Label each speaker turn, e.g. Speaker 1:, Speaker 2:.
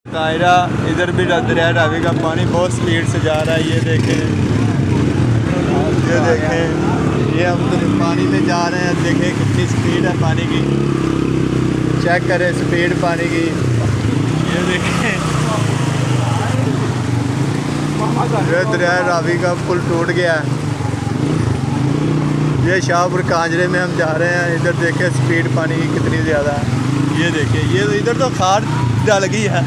Speaker 1: कायरा इधर भी दरिया रावी का पानी बहुत स्पीड से जा रहा है। ये देखें, ये हम तो पानी में जा रहे हैं। देखें कितनी स्पीड है पानी की, चेक करें स्पीड पानी की। ये देखें, ये दरिया रावी का पुल टूट गया है। ये शाहपुर कांजरे में हम जा रहे हैं। इधर देखें स्पीड पानी की कितनी ज़्यादा है। ये देखें, ये इधर तो खार डल गई है।